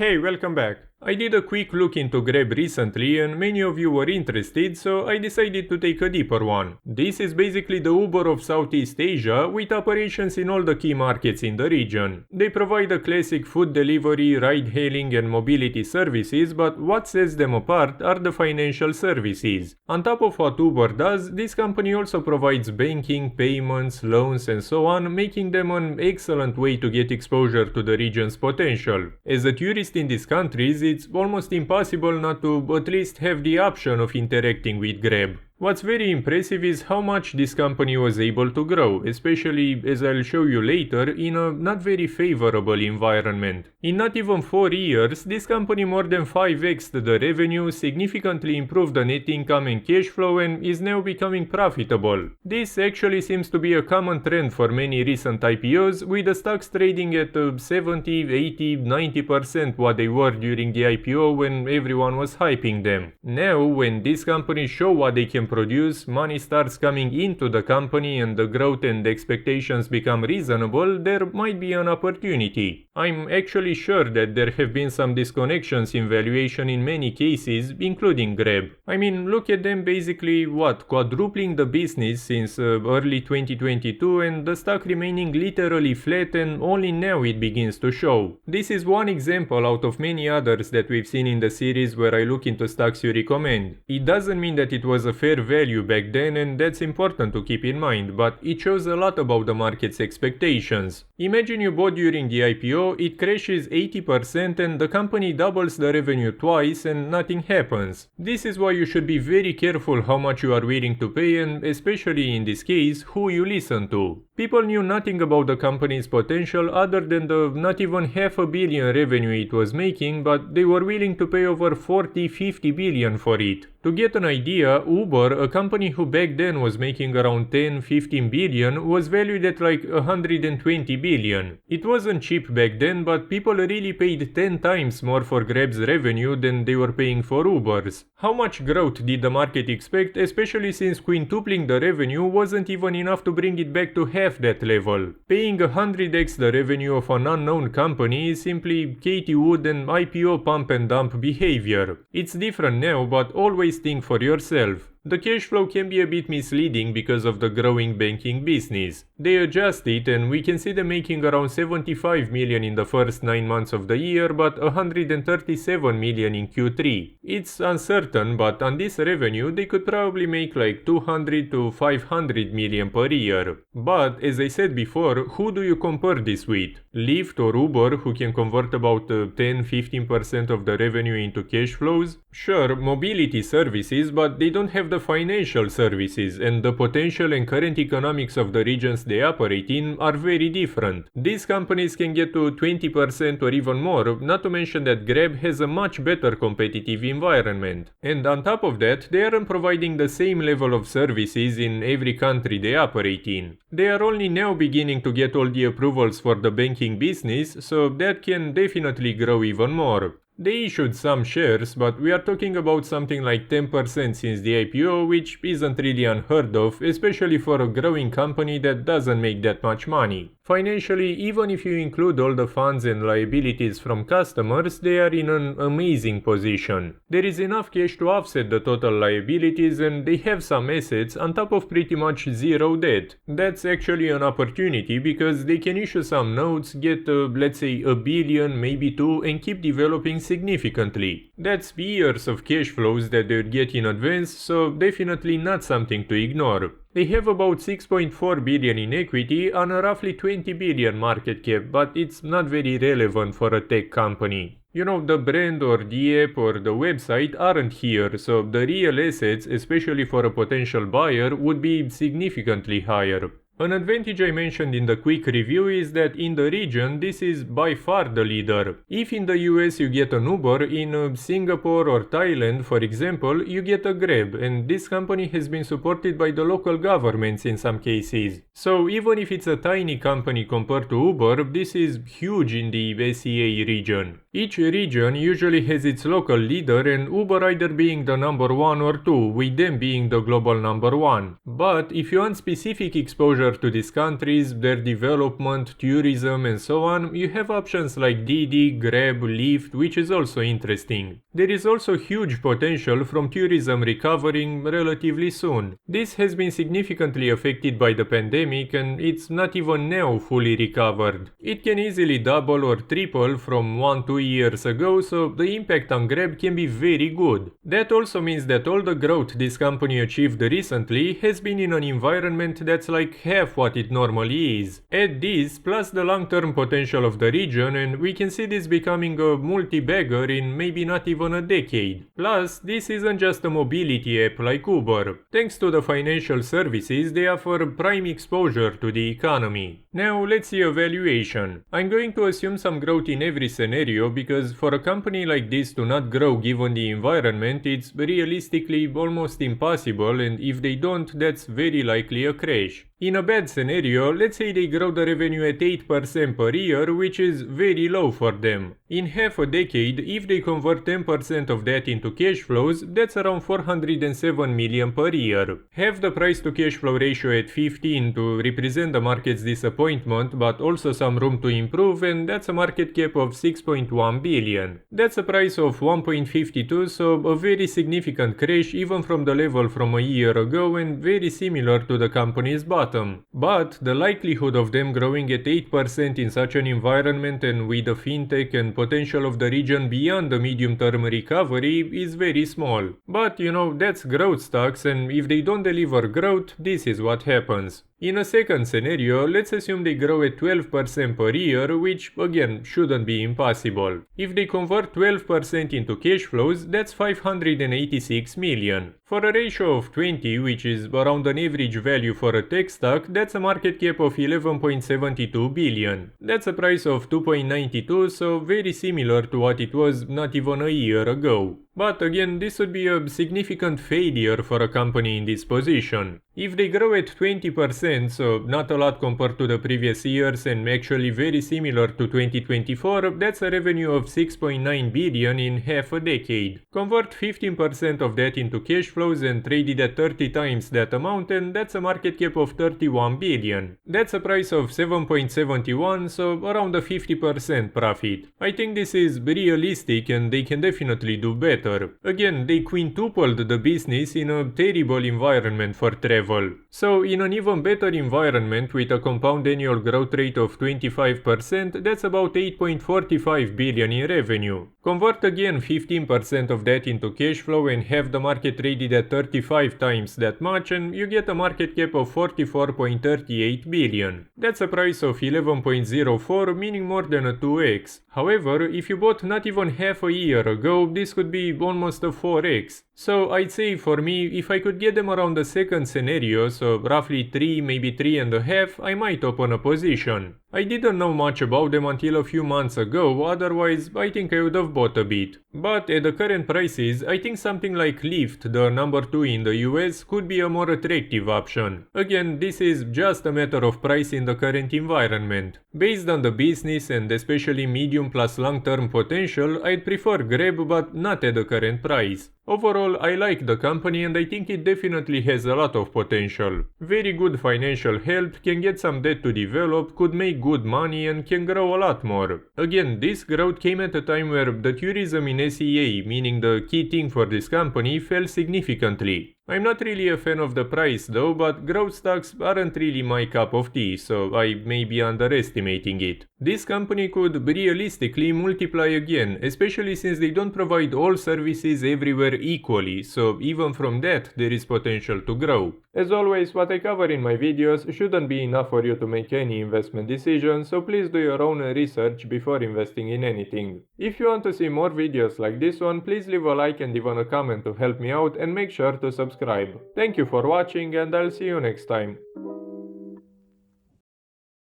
Hey, welcome back. I did a quick look into Grab recently and many of you were interested, so I decided to take a deeper one. This is basically the Uber of Southeast Asia with operations in all the key markets in the region. They provide a classic food delivery, ride-hailing and mobility services, but what sets them apart are the financial services. On top of what Uber does, this company also provides banking, payments, loans and so on, making them an excellent way to get exposure to the region's potential. As a tourist in these countries, it's almost impossible not to at least have the option of interacting with Grab. What's very impressive is how much this company was able to grow, especially, as I'll show you later, in a not very favorable environment. In not even 4 years, this company more than 5x'd the revenue, significantly improved the net income and cash flow, and is now becoming profitable. This actually seems to be a common trend for many recent IPOs, with the stocks trading at 70, 80, 90% what they were during the IPO when everyone was hyping them. Now, when these companies show what they can produce, money starts coming into the company and the growth and expectations become reasonable, there might be an opportunity. I'm actually sure that there have been some disconnections in valuation in many cases, including Grab. I mean, look at them basically, quadrupling the business since early 2022 and the stock remaining literally flat, and only now it begins to show. This is one example out of many others that we've seen in the series where I look into stocks you recommend. It doesn't mean that it was a fair value back then, and that's important to keep in mind, but it shows a lot about the market's expectations. Imagine you bought during the IPO, it crashes 80% and the company doubles the revenue twice and nothing happens. This is why you should be very careful how much you are willing to pay, and especially in this case, who you listen to. People knew nothing about the company's potential other than the not even $500 million revenue it was making, but they were willing to pay over 40-50 billion for it. To get an idea, Uber, a company who back then was making around 10-15 billion, was valued at like 120 billion. It wasn't cheap back then, but people really paid 10 times more for Grab's revenue than they were paying for Uber's. How much growth did the market expect, especially since quintupling the revenue wasn't even enough to bring it back to half that level? Paying 100x the revenue of an unknown company is simply Katie Wood and IPO pump and dump behavior. It's different now, but always think for yourself. The cash flow can be a bit misleading because of the growing banking business. They adjust it and we can see them making around 75 million in the first 9 months of the year, but 137 million in Q3. It's uncertain, but on this revenue they could probably make like 200 to 500 million per year. But as I said before, who do you compare this with? Lyft or Uber, who can convert about 10-15% of the revenue into cash flows? Sure, mobility services, but they don't have the financial services, and the potential and current economics of the regions they operate in are very different. These companies can get to 20% or even more, not to mention that Grab has a much better competitive environment. And on top of that, they aren't providing the same level of services in every country they operate in. They are only now beginning to get all the approvals for the banking business, so that can definitely grow even more. They issued some shares, but we are talking about something like 10% since the IPO, which isn't really unheard of, especially for a growing company that doesn't make that much money. Financially, even if you include all the funds and liabilities from customers, they are in an amazing position. There is enough cash to offset the total liabilities, and they have some assets on top of pretty much zero debt. That's actually an opportunity because they can issue some notes, get let's say $1 billion, maybe 2, and keep developing significantly. That's years of cash flows that they'd get in advance, so definitely not something to ignore. They have about 6.4 billion in equity on a roughly 20 billion market cap, but it's not very relevant for a tech company. You know, the brand or the app or the website aren't here, so the real assets, especially for a potential buyer, would be significantly higher. An advantage I mentioned in the quick review is that in the region this is by far the leader. If in the US you get an Uber, in Singapore or Thailand for example you get a Grab, and this company has been supported by the local governments in some cases. So even if it's a tiny company compared to Uber, this is huge in the SEA region. Each region usually has its local leader, and Uber either being the number 1 or 2, with them being the global number 1. But if you want specific exposure similar to these countries, their development, tourism and so on, you have options like Didi, Grab, Lyft, which is also interesting. There is also huge potential from tourism recovering relatively soon. This has been significantly affected by the pandemic and it's not even now fully recovered. It can easily double or triple from 1-2 years ago, so the impact on Grab can be very good. That also means that all the growth this company achieved recently has been in an environment that's like half what it normally is. Add this plus the long-term potential of the region and we can see this becoming a multi-bagger in maybe not even a decade. Plus, this isn't just a mobility app like Uber. Thanks to the financial services, they offer prime exposure to the economy. Now let's see a valuation. I'm going to assume some growth in every scenario because for a company like this to not grow given the environment, it's realistically almost impossible, and if they don't, that's very likely a crash. In a bad scenario, let's say they grow the revenue at 8% per year, which is very low for them. In half a decade, if they convert 10% of that into cash flows, that's around 407 million per year. Have the price to cash flow ratio at 15 to represent the market's disappointment, but also some room to improve, and that's a market cap of 6.1 billion. That's a price of 1.52, so a very significant crash even from the level from a year ago and very similar to the company's bottom. But the likelihood of them growing at 8% in such an environment and with the fintech and potential of the region beyond the medium-term recovery is very small. But that's growth stocks, and if they don't deliver growth, this is what happens. In a second scenario, let's assume they grow at 12% per year, which again shouldn't be impossible. If they convert 12% into cash flows, that's 586 million. For a ratio of 20, which is around an average value for a tech stock, that's a market cap of 11.72 billion. That's a price of 2.92, so very similar to what it was not even a year ago. But again, this would be a significant failure for a company in this position. If they grow at 20%, so not a lot compared to the previous years and actually very similar to 2024, that's a revenue of 6.9 billion in half a decade. Convert 15% of that into cash flows and trade it at 30 times that amount, and that's a market cap of 31 billion. That's a price of 7.71, so around a 50% profit. I think this is realistic and they can definitely do better. Again, they quintupled the business in a terrible environment for travel. So in an even better environment with a compound annual growth rate of 25%, that's about 8.45 billion in revenue. Convert again 15% of that into cash flow and have the market traded at 35 times that much, and you get a market cap of 44.38 billion. That's a price of 11.04, meaning more than a 2x. However, if you bought not even half a year ago, this could be almost a 4x. So I'd say for me, if I could get them around the second scenario, so roughly 3, maybe 3.5, I might open a position. I didn't know much about them until a few months ago, otherwise I think I would have bought a bit. But at the current prices, I think something like Lyft, the number 2 in the US, could be a more attractive option. Again, this is just a matter of price in the current environment. Based on the business and especially medium plus long-term potential, I'd prefer Grab, but not at the current price. Overall, I like the company and I think it definitely has a lot of potential. Very good financial health, can get some debt to develop, could make good money and can grow a lot more. Again, this growth came at a time where the tourism in SEA, meaning the key thing for this company, fell significantly. I'm not really a fan of the price though, but growth stocks aren't really my cup of tea, so I may be underestimating it. This company could realistically multiply again, especially since they don't provide all services everywhere equally, so even from that there is potential to grow. As always, what I cover in my videos shouldn't be enough for you to make any investment decision, so please do your own research before investing in anything. If you want to see more videos like this one, please leave a like and even a comment to help me out, and make sure to subscribe. Thank you for watching and I'll see you next time.